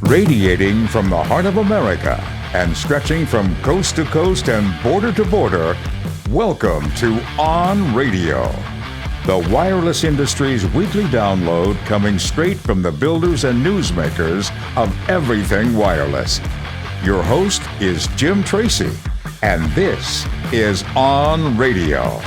Radiating from the heart of America and stretching from coast to coast and border to border, welcome to OnRadio, the wireless industry's weekly download coming straight from the builders and newsmakers of everything wireless. Your host is Jim Tracy, and this is OnRadio.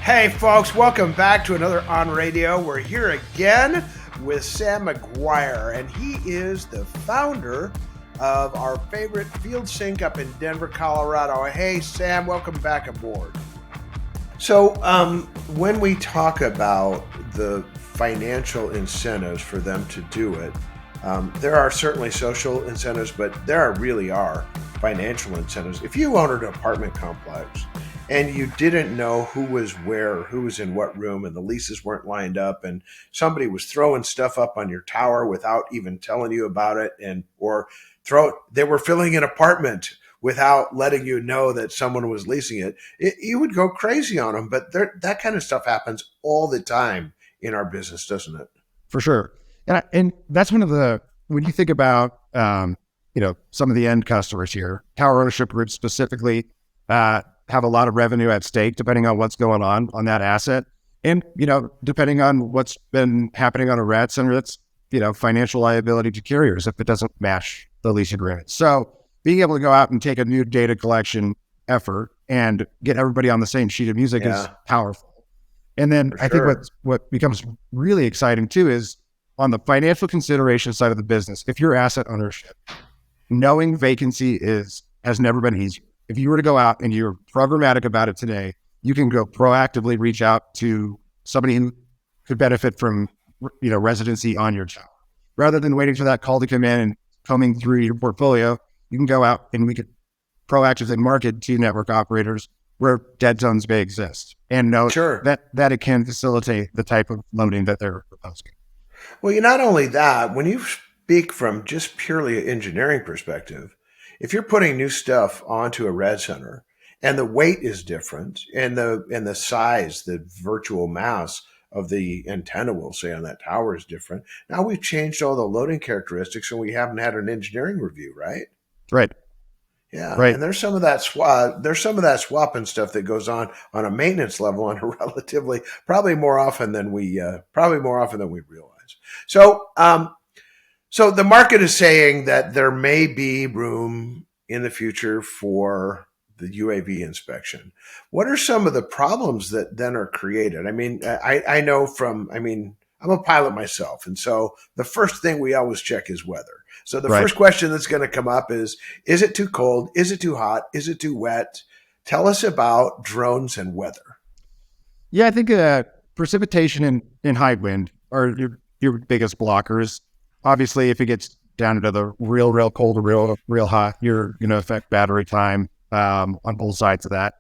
Hey folks, welcome back to another OnRadio. We're here again with Sam McGuire, and he is the founder of our favorite field sync up in Denver, Colorado. Hey Sam, welcome back aboard. So when we talk about the financial incentives for them to do it, there are certainly social incentives, but there really are financial incentives. If you owned an apartment complex and you didn't know who was where, who was in what room, and the leases weren't lined up, and somebody was throwing stuff up on your tower without even telling you about it, they were filling an apartment without letting you know that someone was leasing it, you would go crazy on them. But that kind of stuff happens all the time in our business, doesn't it? For sure. And that's one of the, when you think about, some of the end customers here, tower ownership groups specifically, have a lot of revenue at stake, depending on what's going on that asset. And, depending on what's been happening on a RAD center, that's, financial liability to carriers if it doesn't match the lease agreement. So being able to go out and take a new data collection effort and get everybody on the same sheet of music is powerful. And then I think what becomes really exciting too is on the financial consideration side of the business, if you're asset ownership, knowing vacancy has never been easier. If you were to go out and you're programmatic about it today, you can go proactively reach out to somebody who could benefit from, residency on your tower. Rather than waiting for that call to come in and coming through your portfolio, you can go out and we could proactively market to network operators where dead zones may exist and know that it can facilitate the type of loading that they're proposing. Well, not only that, when you speak from just purely an engineering perspective, if you're putting new stuff onto a RAD center and the weight is different and the size, the virtual mass of the antenna, we'll say, on that tower is different. Now we've changed all the loading characteristics and we haven't had an engineering review, right? Right. Yeah. Right. And there's some of that swapping stuff that goes on a maintenance level on a relatively, probably more often than we realize. So the market is saying that there may be room in the future for the UAV inspection. What are some of the problems that then are created? I mean, I know I'm a pilot myself. And so the first thing we always check is weather. So the first question that's going to come up is it too cold? Is it too hot? Is it too wet? Tell us about drones and weather. Yeah, I think precipitation and high wind are your biggest blockers. Obviously, if it gets down into the real cold or real hot, you're going to affect battery time on both sides of that.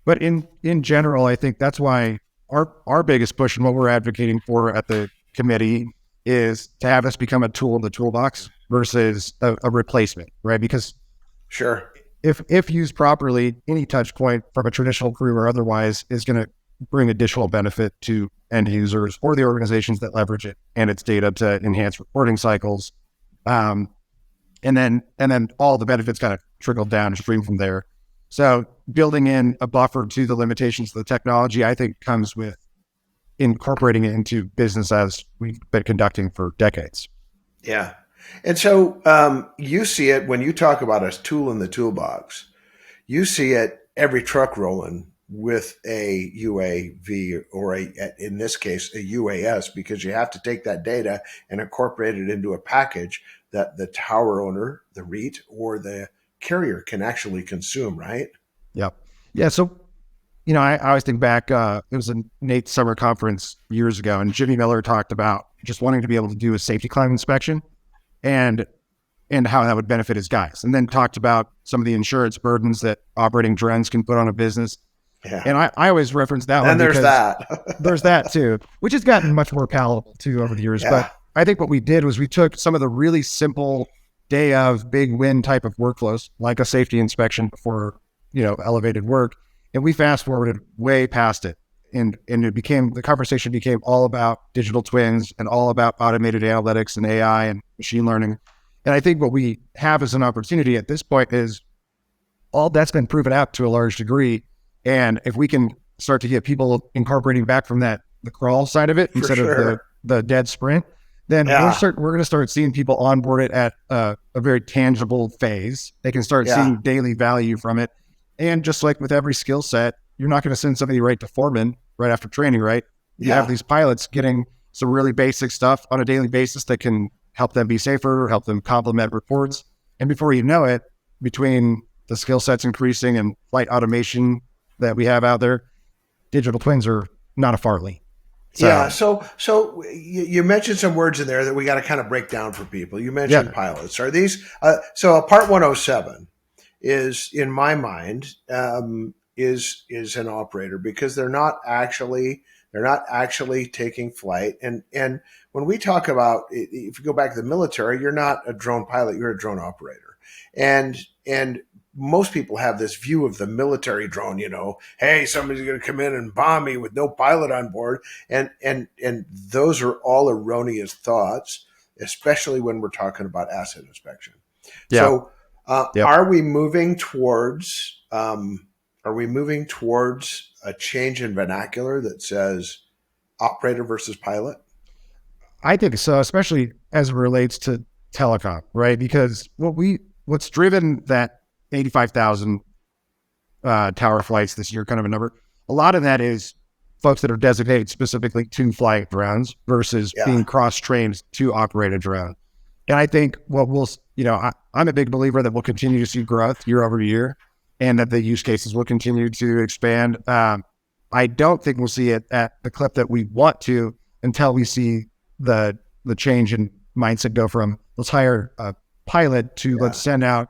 But in general, I think that's why our biggest push and what we're advocating for at the committee is to have this become a tool in the toolbox versus a replacement, right? Because if used properly, any touch point from a traditional crew or otherwise is going to bring additional benefit to end users or the organizations that leverage it and its data to enhance reporting cycles. And then all the benefits kind of trickle down and stream from there. So building in a buffer to the limitations of the technology, I think, comes with incorporating it into business as we've been conducting for decades. Yeah. And so you see it when you talk about a tool in the toolbox, you see it every truck rolling with a UAV or in this case, a UAS, because you have to take that data and incorporate it into a package that the tower owner, the REIT, or the carrier can actually consume, right? Yep. Yeah. So, I always think back, it was a Nate Summer conference years ago, and Jimmy Miller talked about just wanting to be able to do a safety climb inspection and how that would benefit his guys. And then talked about some of the insurance burdens that operating drones can put on a business. Yeah. And I always reference that one. And there's that. There's that too, which has gotten much more palatable too over the years. Yeah. But I think what we did was we took some of the really simple day of big win type of workflows, like a safety inspection before, elevated work. And we fast forwarded way past it. And the conversation became all about digital twins and all about automated analytics and AI and machine learning. And I think what we have as an opportunity at this point is all that's been proven out to a large degree. And if we can start to get people incorporating back from the crawl side of it instead of the dead sprint, then we're going to start seeing people onboard it at a very tangible phase. They can start seeing daily value from it. And just like with every skill set, you're not going to send somebody right to foreman right after training, right? You have these pilots getting some really basic stuff on a daily basis that can help them be safer, help them complement reports. And before you know it, between the skill sets increasing and flight automation that we have out there, digital twins are not a far lead. So you mentioned some words in there that we got to kind of break down for people. You mentioned pilots. Are these so a Part 107 is, in my mind, is an operator, because they're not actually taking flight. And when we talk about, if you go back to the military, you're not a drone pilot, you're a drone operator. And most people have this view of the military drone, hey, somebody's going to come in and bomb me with no pilot on board. And those are all erroneous thoughts, especially when we're talking about asset inspection. Yeah. So are we moving towards a change in vernacular that says operator versus pilot? I think so, especially as it relates to telecom, right? Because what's driven that 85,000 tower flights this year, kind of a number, a lot of that is folks that are designated specifically to fly drones versus being cross-trained to operate a drone. And I think I'm a big believer that we'll continue to see growth year over year, and that the use cases will continue to expand. I don't think we'll see it at the clip that we want to until we see the change in mindset go from let's hire a pilot to let's send out,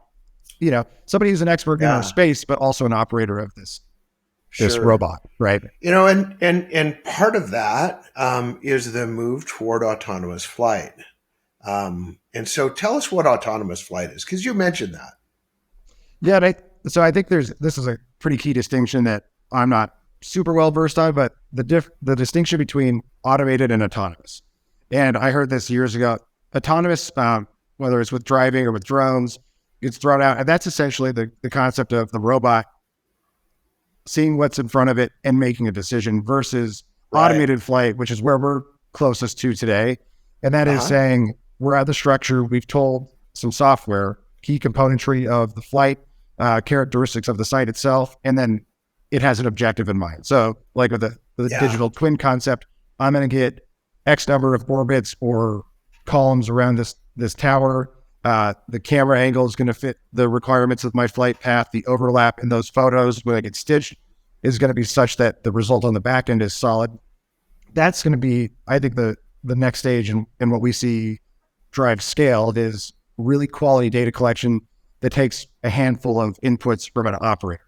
somebody who's an expert in space, but also an operator of this robot, right? And part of that is the move toward autonomous flight. And so tell us what autonomous flight is, because you mentioned that. Yeah, so I think this is a pretty key distinction that I'm not super well versed on, but the distinction between automated and autonomous. And I heard this years ago. Autonomous, whether it's with driving or with drones, gets thrown out. And that's essentially the concept of the robot seeing what's in front of it and making a decision versus automated flight, which is where we're closest to today. And that is saying we're at the structure, we've told some software, key componentry of the flight, characteristics of the site itself, and then it has an objective in mind. So like with the digital twin concept, I'm going to get X number of orbits or columns around this tower. The camera angle is going to fit the requirements of my flight path. The overlap in those photos when I get stitched is going to be such that the result on the back end is solid. That's going to be, I think, the next stage in what we see drive scale is really quality data collection that takes a handful of inputs from an operator.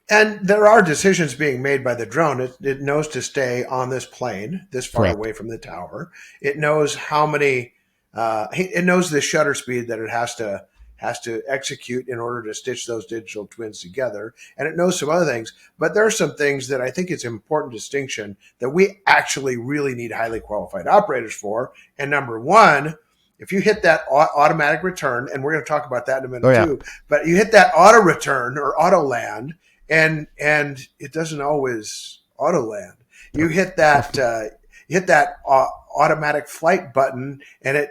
And there are decisions being made by the drone. It knows to stay on this plane this far away from the tower. It knows how many. It knows the shutter speed that it has to execute in order to stitch those digital twins together, and it knows some other things. But there are some things that I think it's an important distinction that we actually really need highly qualified operators for. And number one, if you hit that automatic return, and we're going to talk about that in a minute too, but you hit that auto return or auto land, and it doesn't always auto land. You hit that automatic flight button, and it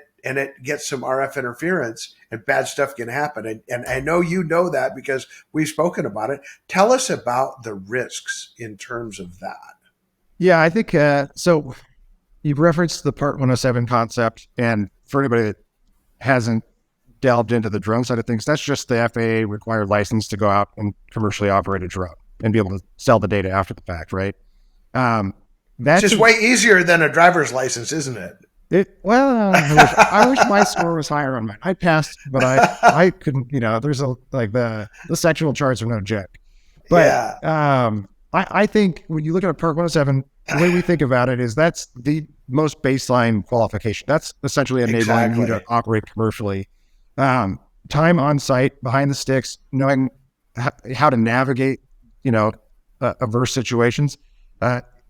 gets some RF interference, and bad stuff can happen. And I know you know that because we've spoken about it. Tell us about the risks in terms of that. Yeah, I think so. You've referenced the Part 107 concept, and for anybody that hasn't delved into the drone side of things, that's just the FAA required license to go out and commercially operate a drone and be able to sell the data after the fact, right? That's just way easier than a driver's license, isn't it? I wish my score was higher on mine. I passed, but I couldn't. There's the sexual charts are no joke. But I think when you look at a Part 107, the way we think about it is that's the most baseline qualification. That's essentially enabling you to operate commercially. Time on site, behind the sticks, knowing how to navigate, adverse situations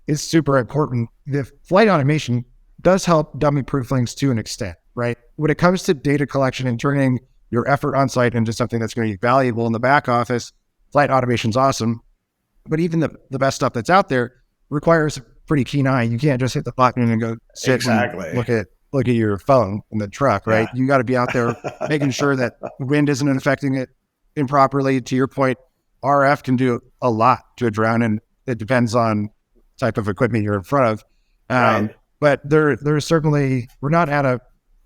is super important. The flight automation does help dummy-proof things to an extent, right? When it comes to data collection and turning your effort on site into something that's going to be valuable in the back office, flight automation's awesome. But even the best stuff that's out there requires a pretty keen eye. You can't just hit the button and go sit and look at your phone in the truck, right? You got to be out there making sure that wind isn't affecting it improperly. To your point, RF can do a lot to a drone, and it depends on type of equipment you're in front of. But there's certainly, we're not at a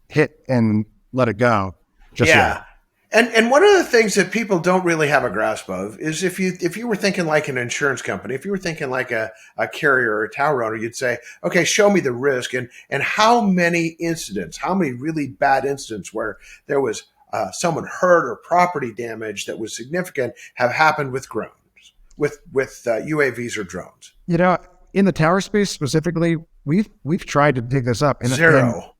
hit and let it go just yet. And one of the things that people don't really have a grasp of is if you were thinking like an insurance company, if you were thinking like a carrier or a tower owner, you'd say, okay, show me the risk and how many incidents, how many really bad incidents where there was someone hurt or property damage that was significant have happened with drones, with UAVs or drones. In the tower space specifically, we've tried to dig this up. Zero.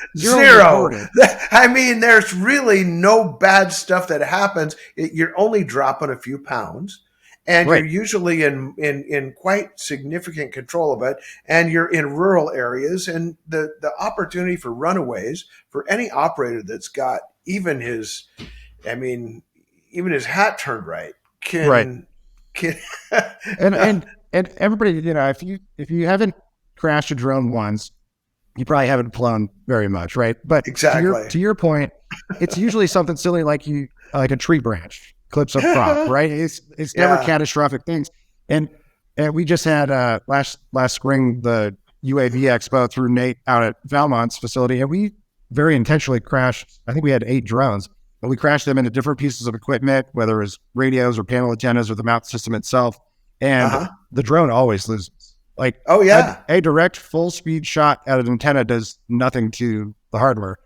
Zero. I mean, there's really no bad stuff that happens. You're only dropping a few pounds, and you're usually in quite significant control of it. And you're in rural areas, and the opportunity for runaways for any operator that's got even his hat turned right can. And everybody, if you haven't crashed a drone once, you probably haven't flown very much, right? But exactly to your point, it's usually something silly like a tree branch clips a prop, right? It's never catastrophic things. And we just had last spring the UAV Expo through Nate out at Valmont's facility, and we very intentionally crashed. I think we had 8 drones, but we crashed them into different pieces of equipment, whether it was radios or panel antennas or the mount system itself, and the drone always loses. Like, a direct full speed shot at an antenna does nothing to the hardware.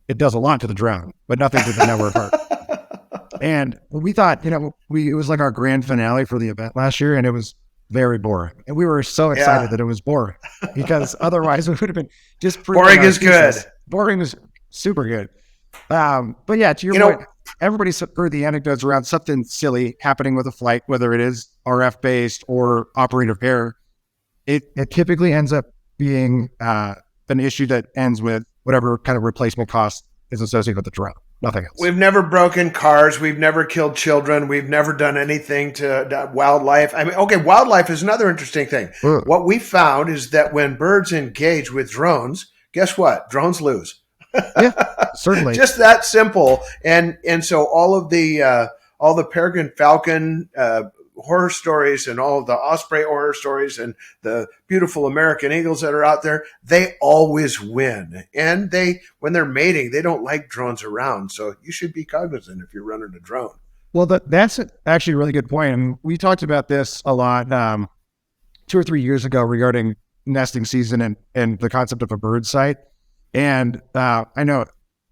It does a lot to the drone, but nothing to the network hardware. And we thought, it was like our grand finale for the event last year, and it was very boring. And we were so excited that it was boring because otherwise we would have been just boring is good. Boring is super good. But yeah, to your point, everybody's heard the anecdotes around something silly happening with a flight, whether it is RF based or operator error. It typically ends up being an issue that ends with whatever kind of replacement cost is associated with the drone. Nothing else. We've never broken cars. We've never killed children. We've never done anything to wildlife. I mean, okay, wildlife is another interesting thing. What we found is that when birds engage with drones, guess what? Drones lose. Yeah, certainly. Just that simple. And so all the peregrine falcon horror stories and all of the osprey horror stories and the beautiful American eagles that are out there, they always win. And when they're mating, they don't like drones around. So you should be cognizant if you're running a drone. Well, that's actually a really good point. And we talked about this a lot 2 or 3 years ago regarding nesting season and the concept of a bird site. And I know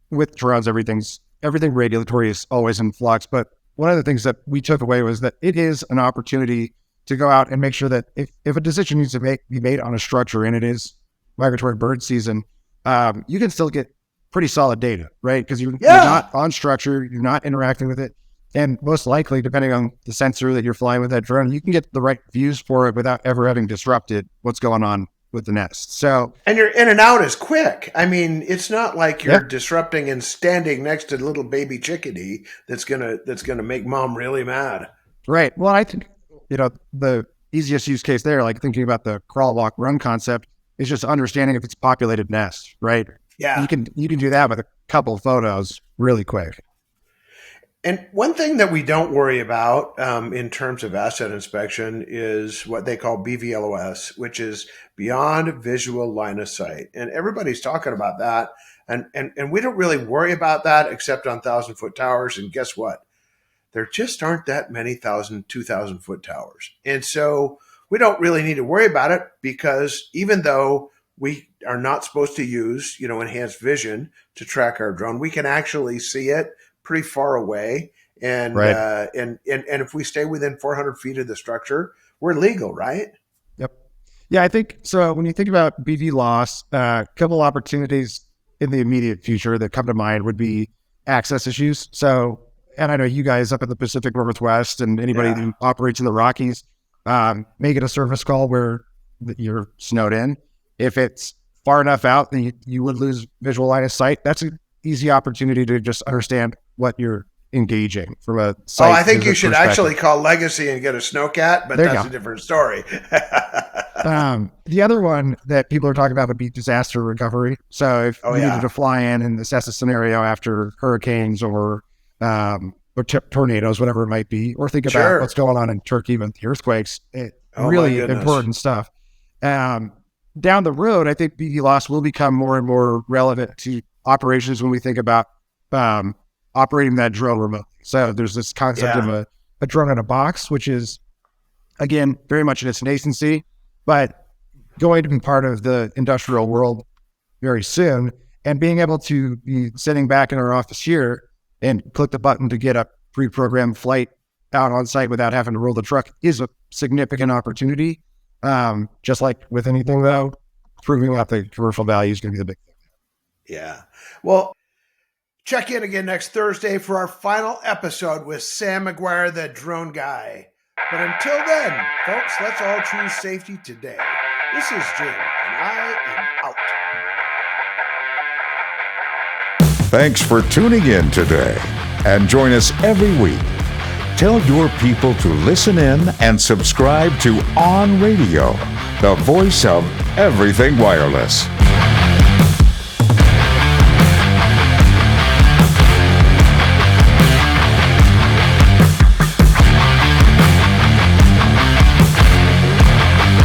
with drones, everything regulatory is always in flux, but one of the things that we took away was that it is an opportunity to go out and make sure that if a decision needs to be made on a structure and it is migratory bird season, you can still get pretty solid data, right? Because you're not on structure, you're not interacting with it. And most likely, depending on the sensor that you're flying with that drone, you can get the right views for it without ever having disrupted what's going on with the nest. So, and your in and out is quick. I mean, it's not like you're disrupting and standing next to little baby chickadee that's gonna make mom really mad. Right. Well, I think the easiest use case there, like thinking about the crawl, walk, run concept, is just understanding if it's populated nest. Right. Yeah. You can do that with a couple of photos really quick. And one thing that we don't worry about in terms of asset inspection is what they call BVLOS, which is beyond visual line of sight. And everybody's talking about that. And we don't really worry about that except on 1,000-foot towers. And guess what? There just aren't that many 1,000, 2,000-foot towers. And so we don't really need to worry about it because even though we are not supposed to use, enhanced vision to track our drone, we can actually see it pretty far away, and if we stay within 400 feet of the structure, we're legal, right? Yep. Yeah, I think so. When you think about BV loss, a couple opportunities in the immediate future that come to mind would be access issues. So, and I know you guys up in the Pacific Northwest and anybody who operates in the Rockies may get a service call where you're snowed in. If it's far enough out that you would lose visual line of sight, that's an easy opportunity to just understand what you're engaging from a sight. I think you should actually call Legacy and get a snowcat, but that's a different story. The other one that people are talking about would be disaster recovery. So if you needed to fly in and assess a scenario after hurricanes or tornadoes, whatever it might be, or think about what's going on in Turkey with the earthquakes, really important stuff. Down the road, I think BVLOS will become more and more relevant to operations when we think about operating that drone remotely. So there's this concept of a drone in a box, which is, again, very much in its nascency, but going to be part of the industrial world very soon, and being able to be sitting back in our office here and click the button to get a pre-programmed flight out on site without having to roll the truck is a significant opportunity. Just like with anything, though, proving out the commercial value is going to be the big thing. Yeah. Well, check in again next Thursday for our final episode with Sam McGuire, the drone guy. But until then, folks, let's all choose safety today. This is Jim, and I am out. Thanks for tuning in today, and join us every week. Tell your people to listen in and subscribe to OnRadio, the voice of everything wireless.